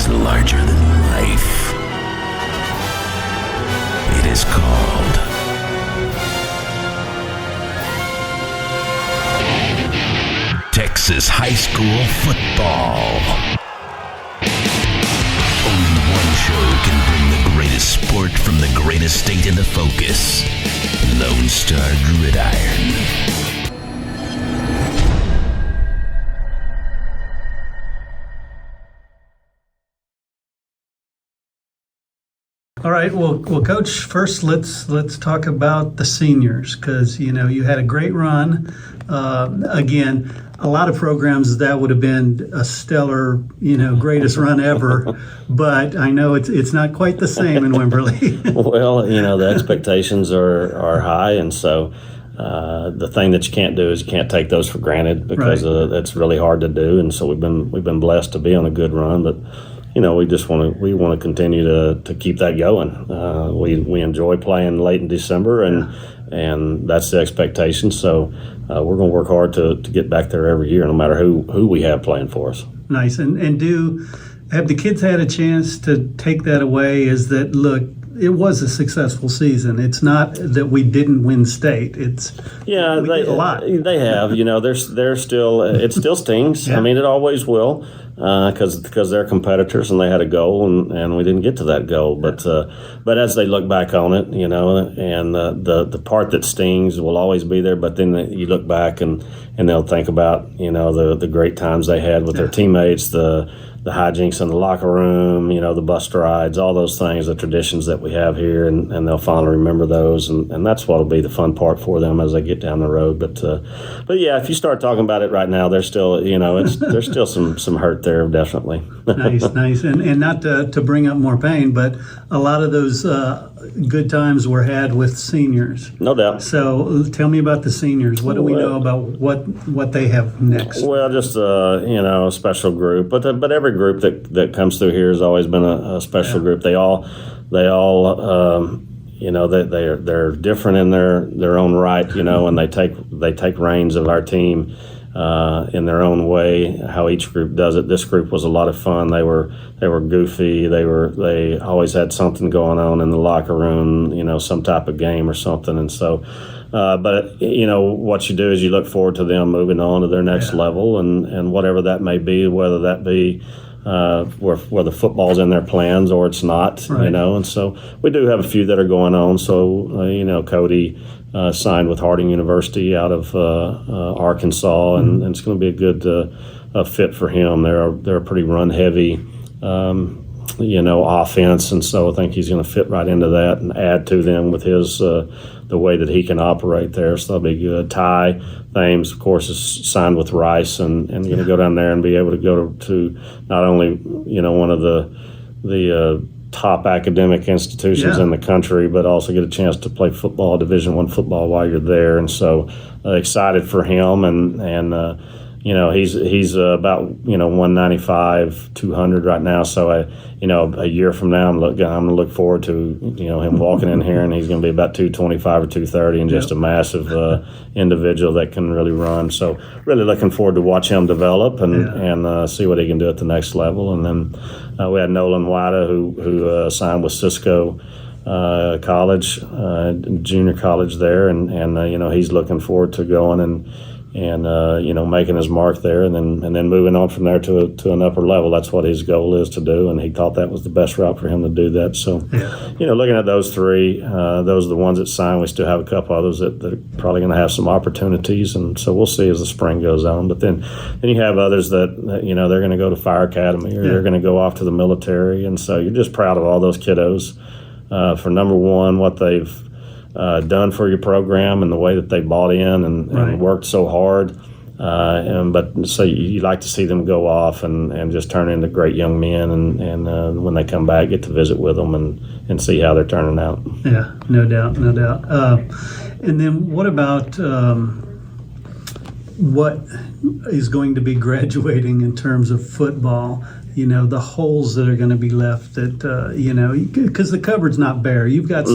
larger than life. It is called Texas high school football. Only one show can bring the greatest sport from the greatest state into focus. Lone Star Gridiron. All right, well, Coach. First, let's talk about the seniors, because you had a great run. Again, a lot of programs that would have been a stellar, greatest run ever. But I know it's not quite the same in Wimberly. Well, the expectations are high, and so the thing that you can't do is you can't take those for granted, because it's really hard to do. And so we've been blessed to be on a good run, but. We just want to continue to keep that going. We enjoy playing late in December, and that's the expectation. So we're going to work hard to get back there every year, no matter who we have playing for us. Nice. And have the kids had a chance to take that away? Is that, look, it was a successful season. It's not that we didn't win state. We did a lot. They have. They're still. It still stings. Yeah. I mean, it always will, because they're competitors and they had a goal, and we didn't get to that goal. But as they look back on it, and the part that stings will always be there. But then you look back and they'll think about the great times they had with their teammates, the hijinks in the locker room, the bus rides, all those things, the traditions that we have here, and they'll finally remember those, and that's what'll be the fun part for them as they get down the road. But yeah, if you start talking about it right now, there's still there's still some hurt there, definitely. Nice, and not to bring up more pain, but a lot of those good times were had with seniors. No doubt. So tell me about the seniors. What do we know about what they have next? Well, just a special group, but every group that comes through here has always been a special group. They all they're different in their own right, and they take reins of our team in their own way. How each group does it. This group was a lot of fun. They were goofy. They always had something going on in the locker room, some type of game or something. And so, but what you do is you look forward to them moving on to their next level, and whatever that may be, whether that be whether football's in their plans or it's not, and so we do have a few that are going on. So, Cody signed with Harding University out of Arkansas, and it's going to be a good fit for him. They're a pretty run heavy, offense, and so I think he's going to fit right into that and add to them with his the way that he can operate there. So that'll be good. Ty Thames, of course, is signed with Rice, and going to go down there and be able to go to not only one of the top academic institutions in the country, but also get a chance to play football, Division I football, while you're there. And so excited for him, and he's about 195, 200 right now. So a year from now, I'm gonna look forward to him walking in here, and he's gonna be about 225 or 230, and just a massive individual that can really run. So really looking forward to watch him develop and see what he can do at the next level. And then we had Nolan who signed with Cisco College, junior college there, and he's looking forward to going and making his mark there, and then moving on from there to an upper level. That's what his goal is to do, and he thought that was the best route for him to do that. So, looking at those three, those are the ones that signed. We still have a couple others that are probably going to have some opportunities, and so we'll see as the spring goes on. But then you have others that they're going to go to Fire Academy, or they're going to go off to the military, and so you're just proud of all those kiddos for number one, what they've done for your program and the way that they bought in and worked so hard. But so you like to see them go off and just turn into great young men, and when they come back, get to visit with them and see how they're turning out. Yeah, no doubt. And then what about what is going to be graduating in terms of football? the holes that are going to be left that, because the cupboard's not bare. You've got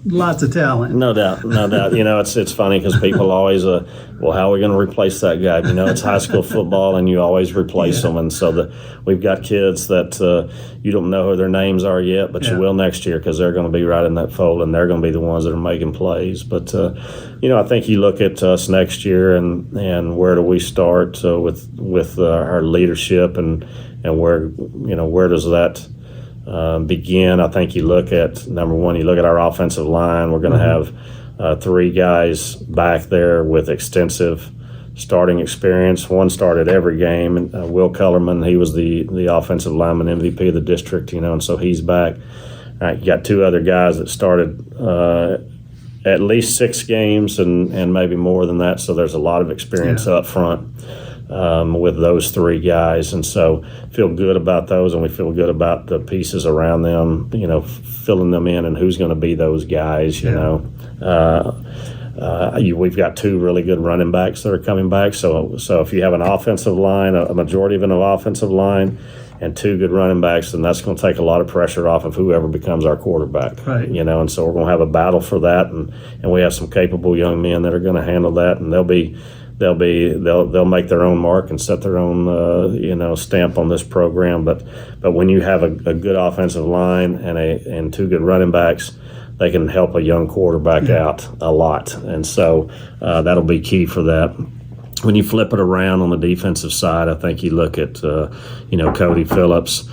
lots of talent. No doubt, no doubt. It's funny because people always, well, how are we going to replace that guy? It's high school football, and you always replace them. And so we've got kids that you don't know who their names are yet, but you will next year because they're going to be right in that fold, and they're going to be the ones that are making plays. But I think you look at us next year, and where do we start with our leadership and where does that begin? I think you look at, number one, you look at our offensive line. We're going to have 3 guys back there with extensive starting experience. One started every game. And, Will Kellerman, he was the offensive lineman MVP of the district, and so he's back. All right, you got 2 other guys that started at least 6 games and maybe more than that. So there's a lot of experience up front. With those 3 guys, and so feel good about those, and we feel good about the pieces around them, filling them in, and who's going to be those guys. We've got 2 really good running backs that are coming back. So if you have an offensive line, a majority of an offensive line, and 2 good running backs, then that's going to take a lot of pressure off of whoever becomes our quarterback. Right. And so we're going to have a battle for that, and we have some capable young men that are going to handle that, and they'll make their own mark and set their own stamp on this program. But when you have a good offensive line and 2 good running backs, they can help a young quarterback out a lot, and so that'll be key for that. When you flip it around on the defensive side, I think you look at Cody Philips.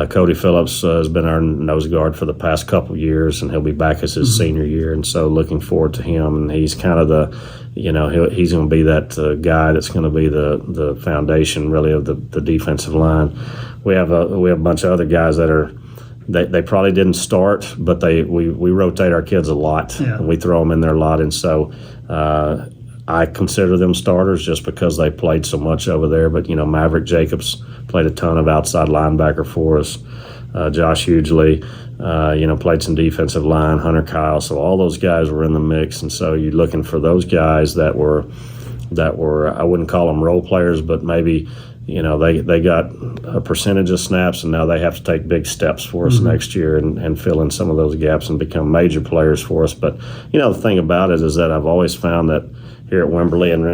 Cody Philips has been our nose guard for the past couple of years, and he'll be back as his senior year, and so looking forward to him. And he's kind of he's going to be that guy that's going to be the foundation really of the defensive line. We have a bunch of other guys that are. They probably didn't start, but we rotate our kids a lot, and we throw them in there a lot, and so I consider them starters just because they played so much over there. But Maverick Jacobs played a ton of outside linebacker for us. Josh Hughley, played some defensive line. Hunter Kyle, so all those guys were in the mix, and so you're looking for those guys that were I wouldn't call them role players, but maybe. They got a percentage of snaps, and now they have to take big steps for us next year and fill in some of those gaps and become major players for us. But, the thing about it is that I've always found that here at Wimberly, and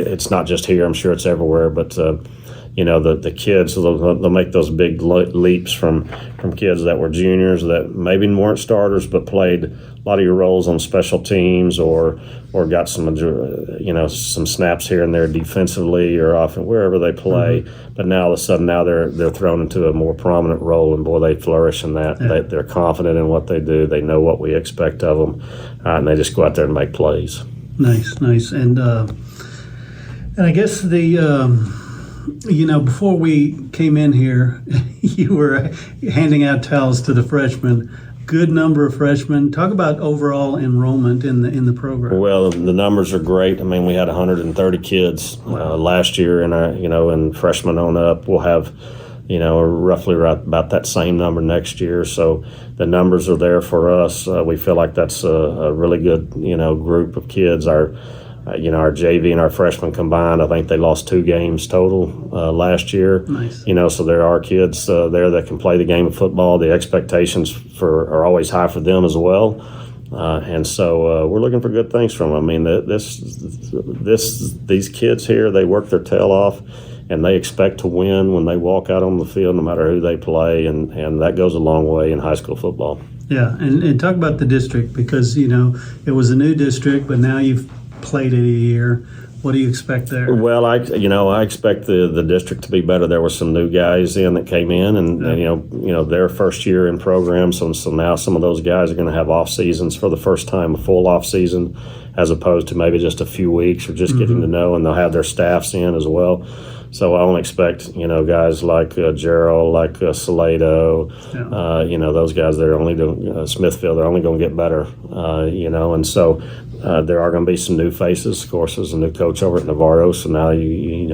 it's not just here, I'm sure it's everywhere, but, the kids, they'll make those big leaps from kids that were juniors that maybe weren't starters but played a lot of your roles on special teams or got some snaps here and there defensively or often wherever they play. But now all of a sudden they're thrown into a more prominent role, and boy, they flourish in that. They're confident in what they do. They know what we expect of them, and they just go out there and make plays. Nice, and I guess before we came in here, you were handing out towels to the freshmen. Good number of freshmen. Talk about overall enrollment in the program. Well, the numbers are great. I mean, we had 130 kids last year, and and freshmen on up. We'll have, roughly right about that same number next year. So the numbers are there for us. We feel like that's a really good, group of kids. Our JV and our freshmen combined, I think they lost 2 games total last year. Nice. So there are kids there that can play the game of football. The expectations are always high for them as well. And so we're looking for good things from them. I mean, these kids here, they work their tail off, and they expect to win when they walk out on the field, no matter who they play, and that goes a long way in high school football. Yeah, and talk about the district, because, it was a new district, but now you've played it a year. What do you expect there? Well, I expect the district to be better. There were some new guys in that came in, and their first year in program. So now some of those guys are going to have off seasons for the first time, a full off season, as opposed to maybe just a few weeks or just getting to know. And they'll have their staffs in as well. So I don't expect guys like Gerald, like Salado, those guys. They're only doing Smithfield. They're only going to get better, and so. There are going to be some new faces. Of course, there's a new coach over at Navarro, so now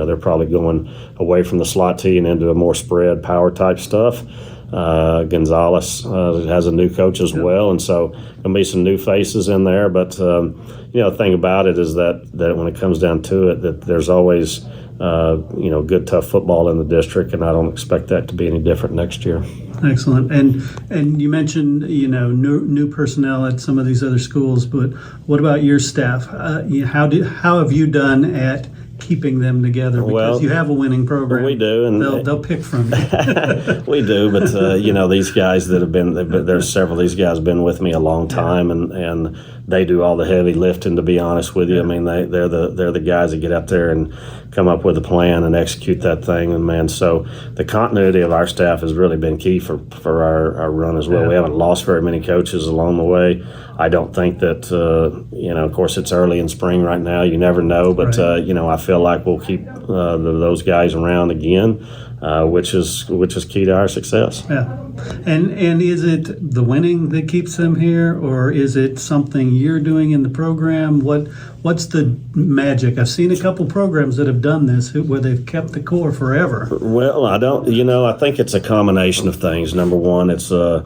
they're probably going away from the slot T and into a more spread power type stuff. Gonzalez has a new coach as well, and so there'll be some new faces in there. But the thing about it is that when it comes down to it, that there's always good tough football in the district, and I don't expect that to be any different next year. Excellent. And you mentioned new personnel at some of these other schools, but what about your staff? How have you done at keeping them together? Because you have a winning program. We do, and they'll pick from you. We do, but these guys that have been there's several of these guys have been with me a long time, and they do all the heavy lifting. To be honest with you, I mean they're the guys that get up there and come up with a plan and execute that thing. And man, so the continuity of our staff has really been key for our run as well. We haven't lost very many coaches along the way. I don't think that of course it's early in spring right now. You never know, but right. I feel like we'll keep those guys around again, which is key to our success. Yeah, and is it the winning that keeps them here, or is it something you're doing in the program? What's the magic? I've seen a couple programs that have done this where they've kept the core forever. Well, I don't. I think it's a combination of things. Number one, it's a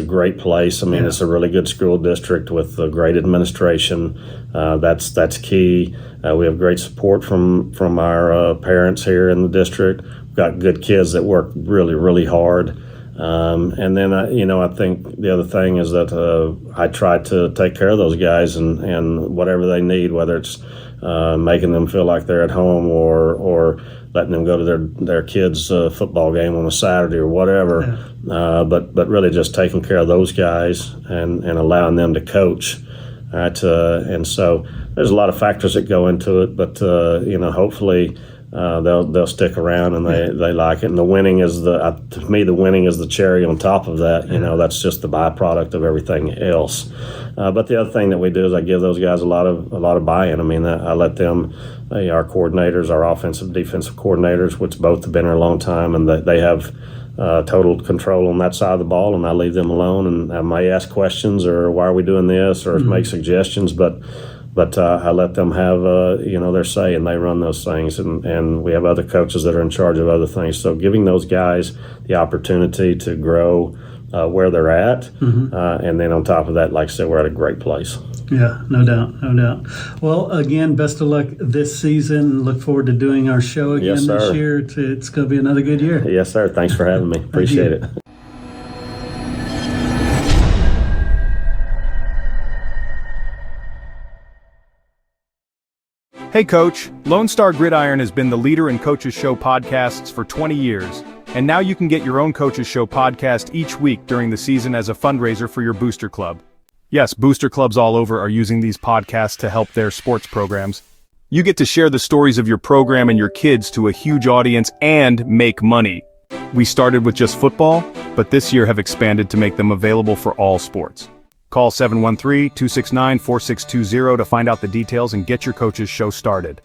great place. I mean, It's a really good school district with a great administration. That's key. We have great support from our parents here in the district. We've got good kids that work really, really hard. And then I think the other thing is that I try to take care of those guys and whatever they need, whether it's making them feel like they're at home or letting them go to their kids' football game on a Saturday or whatever. Yeah. But really just taking care of those guys and allowing them to coach. Right? And so there's a lot of factors that go into it, but hopefully they'll stick around and they like it. And the winning is to me the winning is the cherry on top of that. That's just the byproduct of everything else. But the other thing that we do is I give those guys a lot of buy-in. I mean, I let them, our coordinators, our offensive, defensive coordinators, which both have been here a long time, and they have total control on that side of the ball, and I leave them alone. And I may ask questions or why are we doing this or make suggestions, but I let them have their say, and they run those things. And we have other coaches that are in charge of other things. So giving those guys the opportunity to grow where they're at, and then on top of that, like I said, we're at a great place. Yeah, no doubt. Well, again, best of luck this season. Look forward to doing our show again this year. It's going to be another good year. Yes, sir. Thanks for having me. Appreciate it. Hey Coach, Lone Star Gridiron has been the leader in Coach's Show podcasts for 20 years, and now you can get your own Coach's Show podcast each week during the season as a fundraiser for your booster club. Yes, booster clubs all over are using these podcasts to help their sports programs. You get to share the stories of your program and your kids to a huge audience and make money. We started with just football, but this year have expanded to make them available for all sports. Call 713-269-4620 to find out the details and get your Coach's Show started.